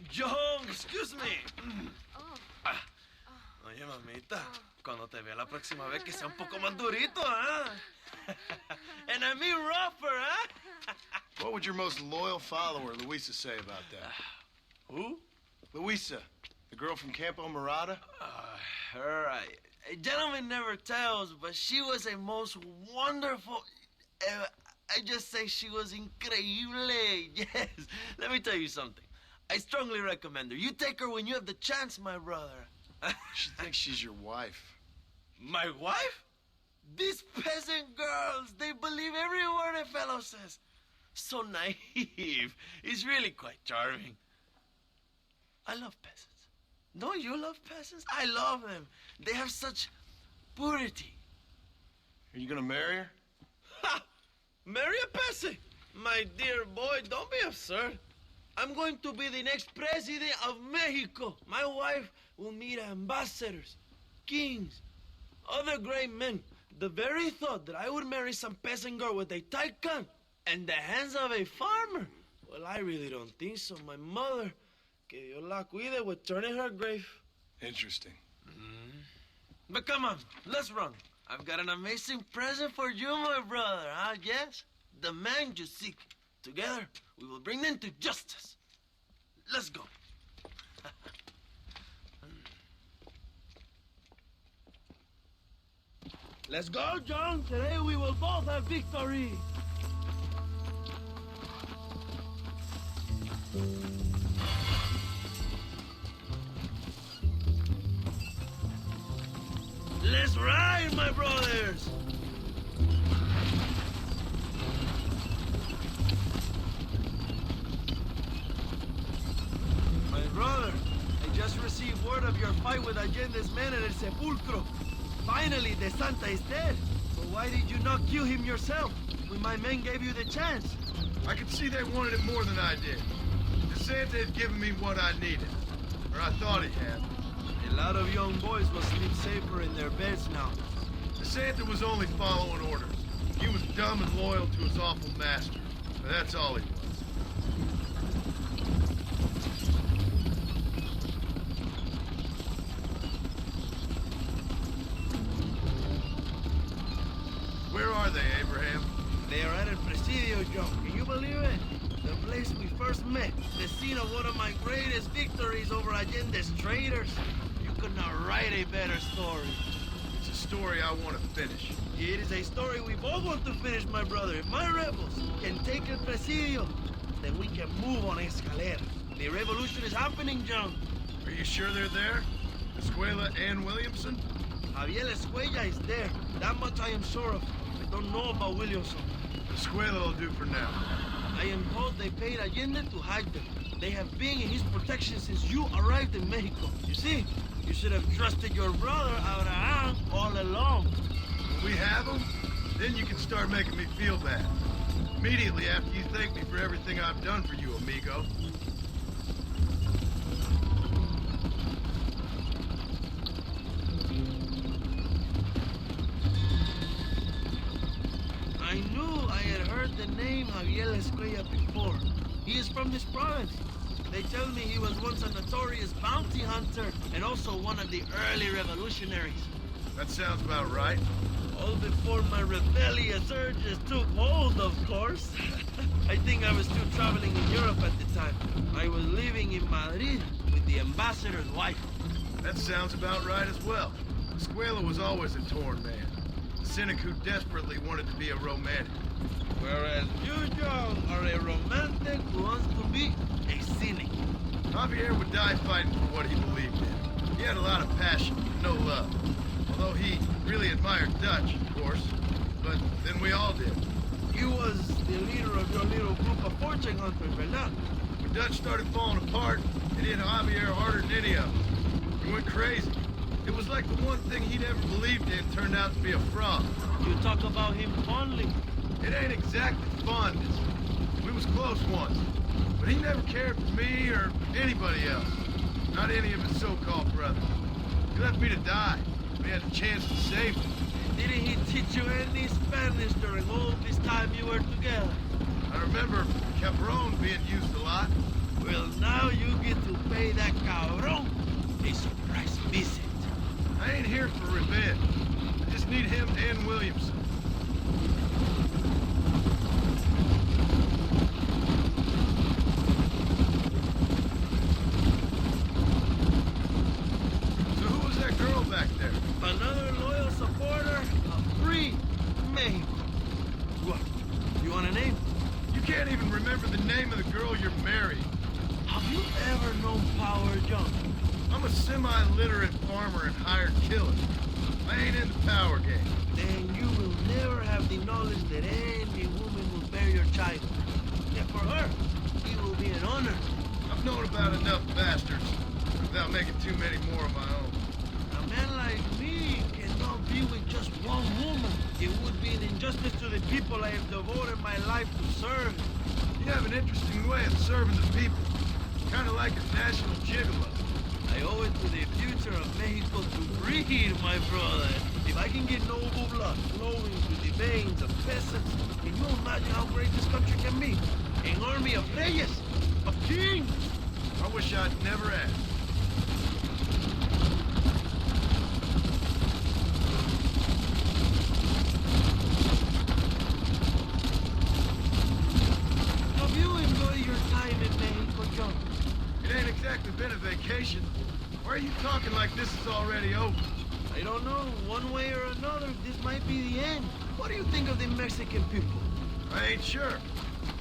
John, excuse me. Oye, mamita, cuando te vea la próxima vez que sea un poco más durito, ¿ah? And I mean rougher, huh? What would your most loyal follower, Luisa, say about that? Who? Luisa, the girl from Campo Murata? Her, a gentleman never tells, but she was a most wonderful... I just say she was increíble. Yes. Let me tell you something. I strongly recommend her. You take her when you have the chance, my brother. She thinks she's your wife. My wife? These peasant girls, they believe every word a fellow says. So naive. It's really quite charming. I love peasants. Don't you love peasants? I love them. They have such purity. Are you gonna marry her? Ha! Marry a peasant? My dear boy, don't be absurd. I'm going to be the next president of Mexico. My wife will meet ambassadors, kings, other great men. The very thought that I would marry some peasant girl with a tight gun and the hands of a farmer, well, I really don't think so. My mother, que Dios la cuide, would turn in her grave. Interesting. But come on, let's run. I've got an amazing present for you, my brother, huh? Yes? The man you seek. Together, we will bring them to justice. Let's go. Let's go, John. Today we will both have victory. Let's ride, my brothers. My brother, I just received word of your fight with Allende's men at El Sepulcro. Finally, the Santa is dead. But why did you not kill him yourself when my men gave you the chance? I could see they wanted it more than I did. The Santa had given me what I needed. Or I thought he had. A lot of young boys will sleep safer in their beds now. The Santa was only following orders. He was dumb and loyal to his awful master. But that's all he was. Where are they, Abraham? They are at El Presidio, John. Can you believe it? The place we first met. The scene of one of my greatest victories over Allende's traitors. You could not write a better story. It's a story I want to finish. It is a story we both want to finish, my brother. If my rebels can take El Presidio, then we can move on Escalera. The revolution is happening, John. Are you sure they're there? Escuela and Williamson? Javier Escuella is there. That much I am sure of. I don't know about Williamson. Escuela will do for now. I am told they paid Allende to hide them. They have been in his protection since you arrived in Mexico. You see, you should have trusted your brother, Abraham, all along. When we have them, then you can start making me feel bad. Immediately after you thank me for everything I've done for you, amigo. I knew I had heard the name Javier Escuella before. He is from this province. They tell me he was once a notorious bounty hunter and also one of the early revolutionaries. That sounds about right. All before my rebellious urges took hold, of course. I think I was still traveling in Europe at the time. I was living in Madrid with the ambassador's wife. That sounds about right as well. Escuela was always a torn man. A cynic who desperately wanted to be a romantic. Whereas you, John, are a romantic who wants to be a cynic. Javier would die fighting for what he believed in. He had a lot of passion, no love. Although he really admired Dutch, of course. But then we all did. You was the leader of your little group of fortune hunters, ¿verdad? When Dutch started falling apart, it hit Javier harder than any of them. He went crazy. It was like the one thing he'd ever believed in turned out to be a fraud. You talk about him fondly. It ain't exactly fondness. We was close once. But he never cared for me or anybody else. Not any of his so-called brothers. He left me to die. We had the chance to save him. Didn't he teach you any Spanish during all this time you were together? I remember Cabron being used a lot? Well, now you get to pay that cabron a surprise visit. I ain't here for revenge. I just need him and Williamson. So who was that girl back there? Another loyal supporter of free Mexico. What? You want a name? You can't even remember the name of the girl you're marrying. Have you ever known power, John? I'm a semi-literate farmer and hired killer. I ain't in the power game. Then you will never have the knowledge that any woman will bear your child. And for her, it will be an honor. I've known about enough bastards without making too many more of my own. A man like me cannot be with just one woman. It would be an injustice to the people I have devoted my life to serve. You have an interesting way of serving the people. Kind of like a national gigolo. I owe it to the future of Mexico to breed, my brother. If I can get noble blood flowing through the veins of peasants, can you imagine how great this country can be? An army of reyes, of kings. I wish I'd never asked. Have you enjoyed your time in Mexico, John? It ain't exactly been a vacation. Why are you talking like this is already over? I don't know. One way or another, this might be the end. What do you think of the Mexican people? I ain't sure.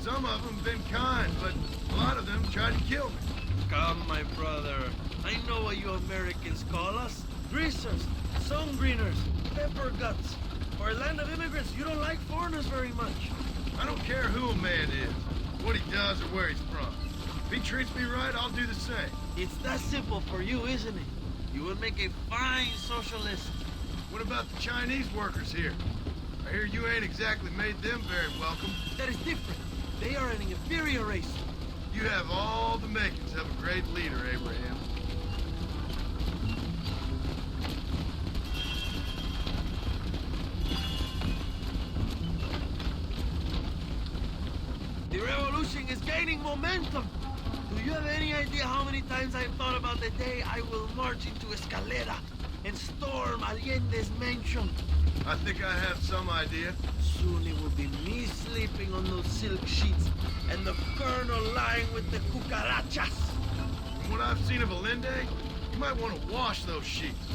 Some of them been kind, but a lot of them tried to kill me. Come, my brother. I know what you Americans call us. Greasers, sun-greeners, pepper guts. For a land of immigrants, you don't like foreigners very much. I don't care who a man is, what he does, or where he's from. If he treats me right, I'll do the same. It's that simple for you, isn't it? You would make a fine socialist. What about the Chinese workers here? I hear you ain't exactly made them very welcome. That is different. They are an inferior race. You have all the makings of a great leader, Abraham. The revolution is gaining momentum. Do you have any idea how many times I've thought about the day I will march into Escalera and storm Allende's mansion? I think I have some idea. Soon it will be me sleeping on those silk sheets and the colonel lying with the cucarachas. From what I've seen of Allende, you might want to wash those sheets.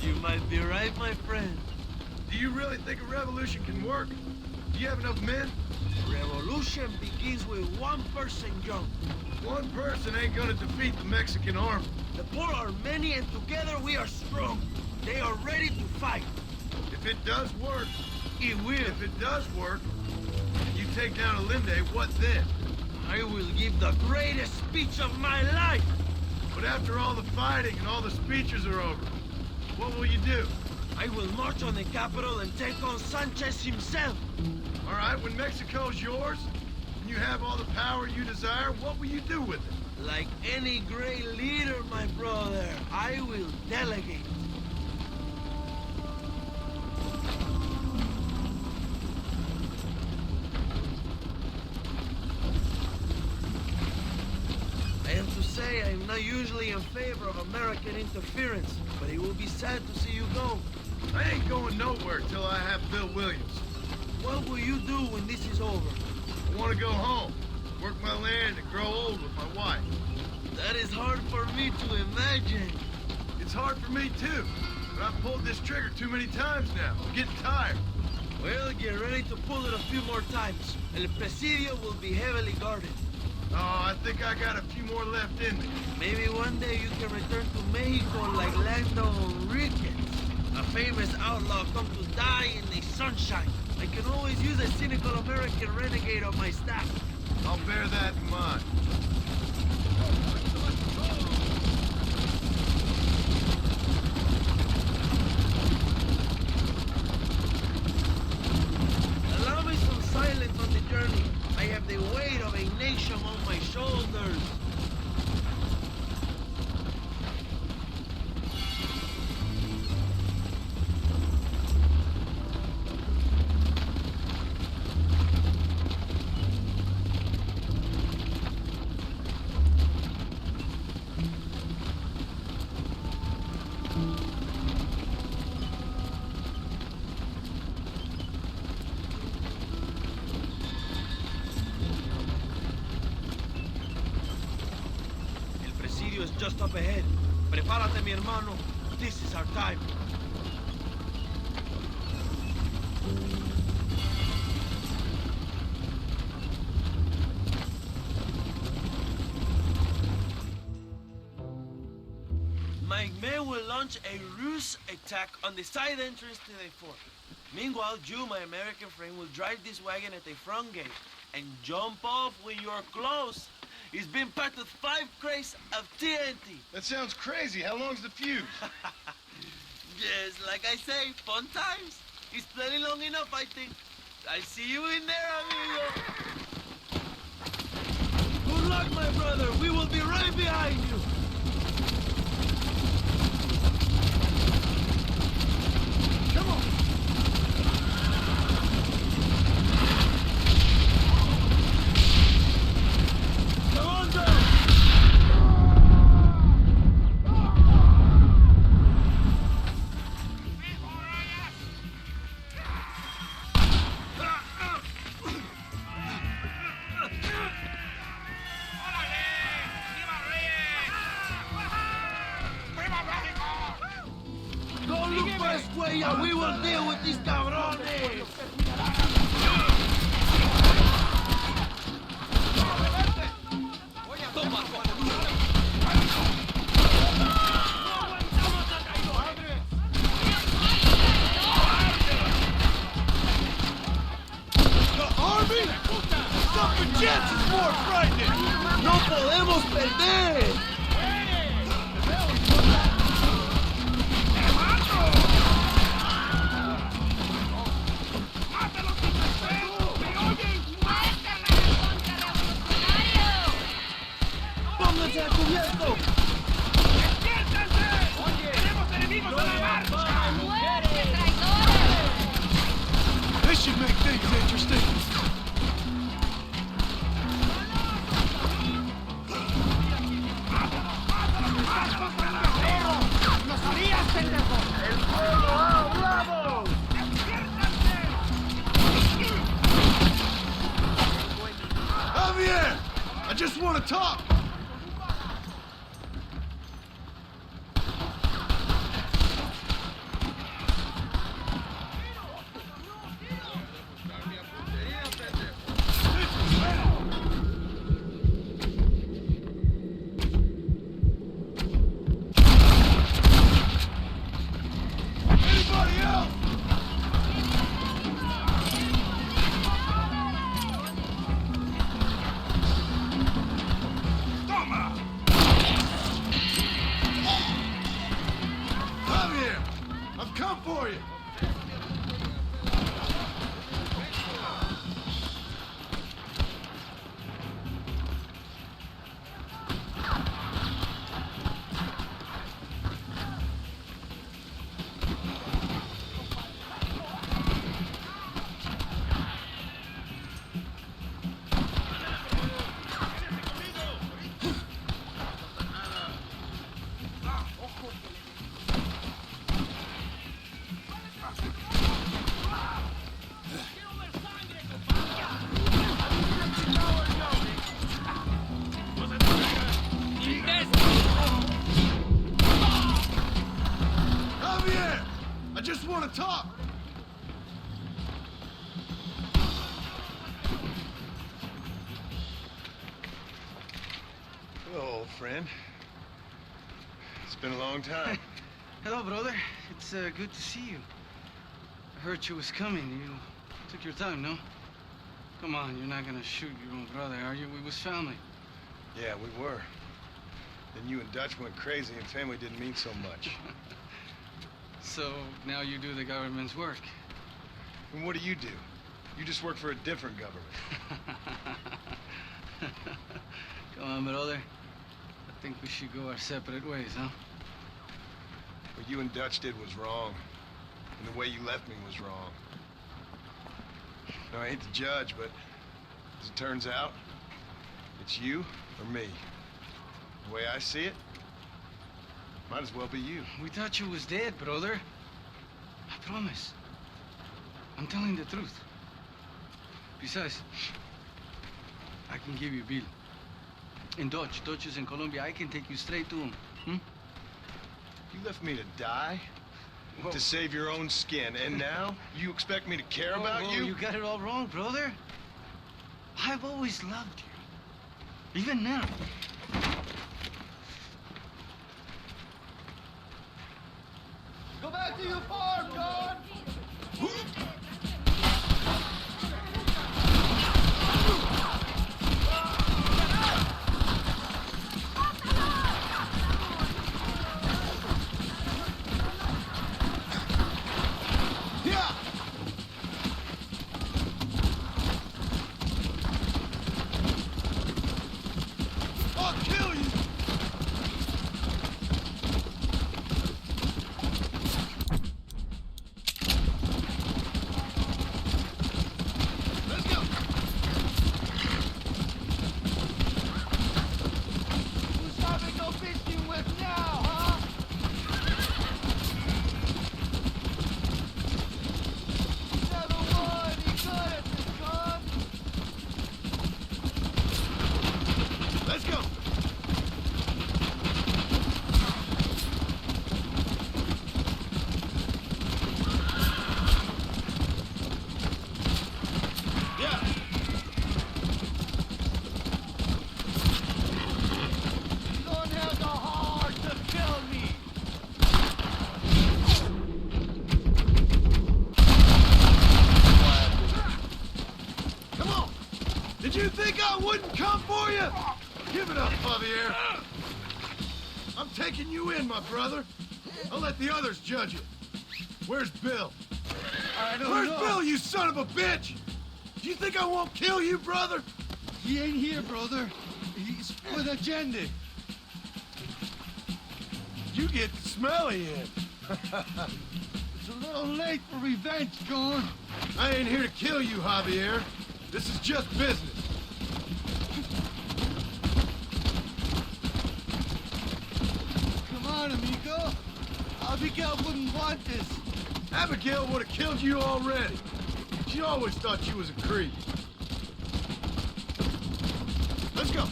You might be right, my friend. Do you really think a revolution can work? Do you have enough men? Revolution begins with one person, John. One person ain't gonna defeat the Mexican army. The poor are many and together we are strong. They are ready to fight. If it does work, It will. if it does work, and you take down Allende, what then? I will give the greatest speech of my life. But after all the fighting and all the speeches are over, what will you do? I will march on the capital and take on Sanchez himself. All right, when Mexico's yours, and you have all the power you desire, what will you do with it? Like any great leader, my brother, I will delegate. I have to say, I'm not usually in favor of American interference, but it will be sad to see you go. I ain't going nowhere till I have Bill Williams. What will you do when this is over? I want to go home, work my land, and grow old with my wife. That is hard for me to imagine. It's hard for me too, but I've pulled this trigger too many times now. I'm getting tired. Well, get ready to pull it a few more times. El Presidio will be heavily guarded. Oh, I think I got a few more left in me. Maybe one day you can return to Mexico like Lando Enriquez, a famous outlaw come to die in the sunshine. I can always use a cynical American renegade on my staff. I'll bear that in mind. Allow me some silence on the journey. I have the weight of a nation on my shoulders. is just up ahead. Prepárate, mi hermano. This is our time. My men will launch a Roost attack on the side entrance to the fort. Meanwhile, you, my American friend, will drive this wagon at the front gate and jump off when you're close. It's been packed with 5 crates of TNT. That sounds crazy. How long's the fuse? Yes, like I say, fun times. It's plenty long enough, I think. I'll see you in there, amigo. Good luck, my brother. We will be right behind you. Come on. Come on, down. Don't look for Escuella. We will deal with these cabrones. Chance is more frightening. No podemos perder. ¡Pónganse a cubierto! ¡Despiértense! ¡Tenemos enemigos a la marcha! ¡Muerte, traidores! This should make things interesting. ¡Lo sabías, pendejo! ¡El fuego ha hablado! ¡Despiértense! Javier! I just want to talk. Anybody else? Javier, I've come for you. Javier, I just want to talk. Hello, old friend. It's been a long time. Hello, brother. It's good to see you. I heard you was coming. You took your time, no? Come on, you're not gonna shoot your own brother, are you? We was family. Yeah, we were. Then you and Dutch went crazy and family didn't mean so much. So now you do the government's work. And what do? You just work for a different government. Come on, brother. I think we should go our separate ways, huh? What you and Dutch did was wrong. And the way you left me was wrong. Now, I hate to judge, but as it turns out, it's you or me. The way I see it, might as well be you. We thought you was dead, brother. I promise. I'm telling the truth. Besides, I can give you a bill. In Dutch. Dutch is in Colombia. I can take you straight to him. You left me to die? Whoa. To save your own skin, and now you expect me to care about you? You got it all wrong, brother. I've always loved you. Even now. Go back to your farm, John! You think I wouldn't come for you? Give it up, Javier. I'm taking you in, my brother. I'll let the others judge it. Where's Bill? I don't Where's know. Bill, you son of a bitch? Do you think I won't kill you, brother? He ain't here, brother. He's with Agenda. You get smelly in. It's a little late for revenge, John. I ain't here to kill you, Javier. This is just business. Come on, amigo. Abigail wouldn't want this. Abigail would have killed you already. She always thought you was a creep. Let's go.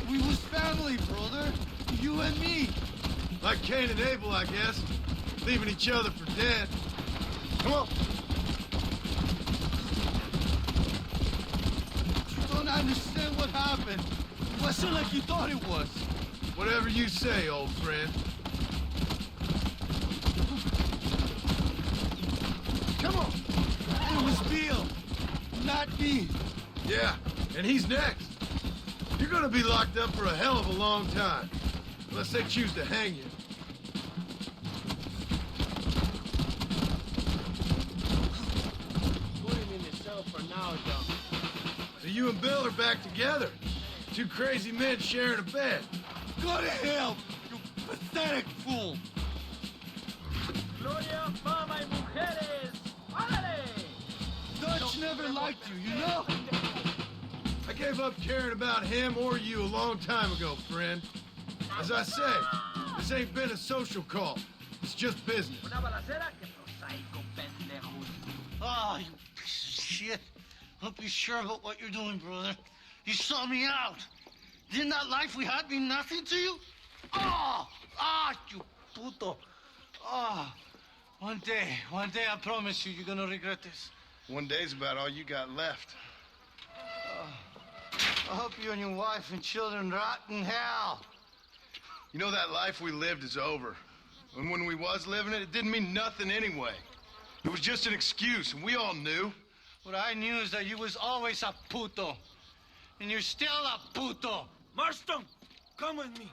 We was family, brother. You and me. Like Cain and Abel, I guess. Leaving each other for dead. Come on. You don't understand what happened. It wasn't like you thought it was. Whatever you say, old friend. Come on. It was Bill, not me. Yeah, and he's next. You're gonna be locked up for a hell of a long time. Unless they choose to hang you. Put him in the cell for now, John. So you and Bill are back together. Two crazy men sharing a bed. Go to hell, you pathetic fool. Gloria, fama y mujeres. ¡Árale! Dutch never liked you, you know? I gave up caring about him or you a long time ago, friend. As I say, this ain't been a social call. It's just business. Oh, you piece of shit. Don't be sure about what you're doing, brother. You saw me out. Didn't that life we had mean nothing to you? Oh, you puto. Oh, one day, I promise you, you're gonna regret this. One day's about all you got left. I hope you and your wife and children rot in hell. You know that life we lived is over. And when we was living it, it didn't mean nothing anyway. It was just an excuse, and we all knew. What I knew is that you was always a puto. And you're still a puto. Marston, come with me.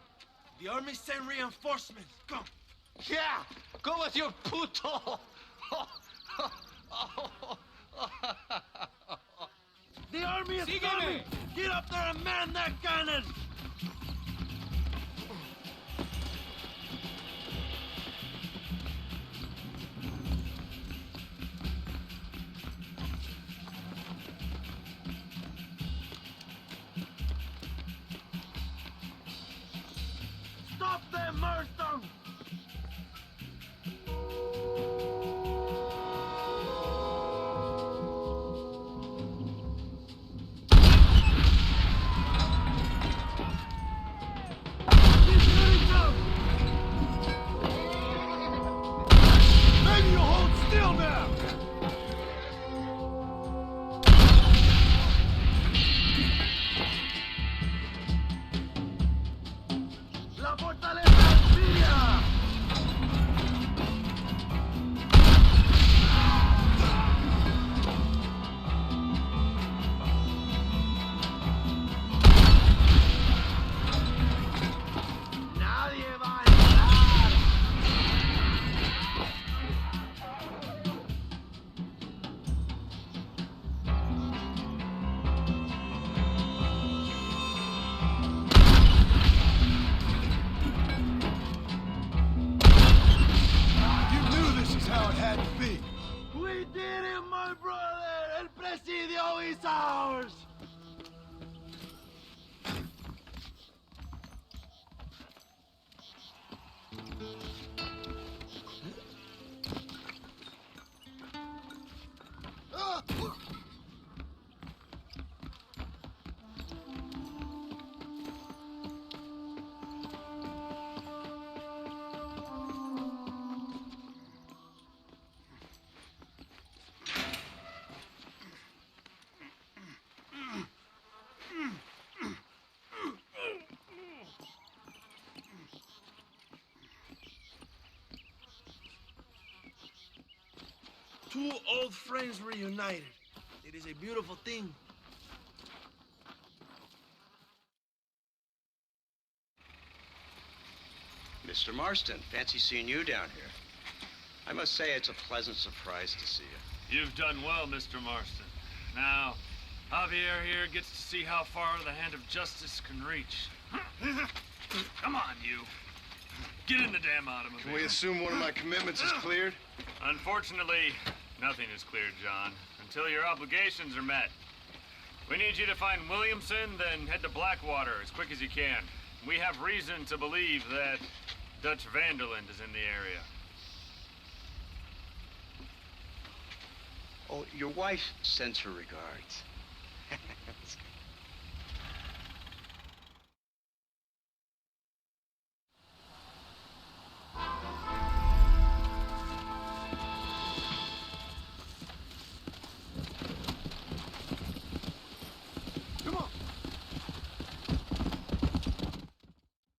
The army sent reinforcements. Come. Yeah, go with your puto. The army is coming. Get up there and man that cannon. Stop them, Marston! We did it, my brother! El Presidio is ours! Two old friends reunited. It is a beautiful thing. Mr. Marston, fancy seeing you down here. I must say it's a pleasant surprise to see you. You've done well, Mr. Marston. Now, Javier here gets to see how far the hand of justice can reach. Come on, you. Get in the damn automobile. Can we assume one of my commitments is cleared? Unfortunately, nothing is cleared, John, until your obligations are met. We need you to find Williamson, then head to Blackwater as quick as you can. We have reason to believe that Dutch Vanderland is in the area. Oh, your wife sends her regards.